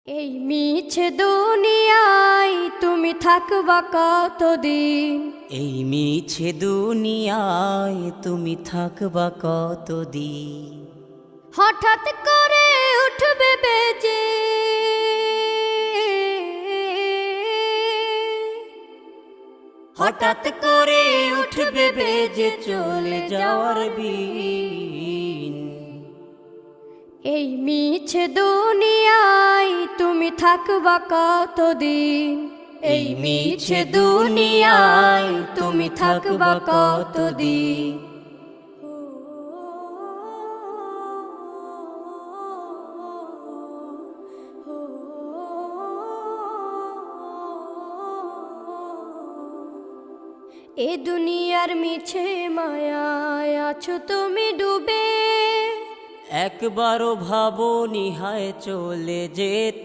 এই মিছে দুনিয়ায় তুমি থাকবা কতদিন? এই মিছে দুনিয়ায় তুমি থাকবা কতদিন? হঠাৎ করে উঠবে বেজে হঠাৎ করে উঠবে বেজে চলে যাওয়ার বিন। এই মিছে দুনিয়ায় তুমি থাকবা কতদিন? এই মিছে দুনিয়ায় তুমি থাকবা কতদিন? এ দুনিয়ার মিছে মায়ায় আছো তুমি ডুবে, একবারও ভাবো নিহায় চলে যেতে।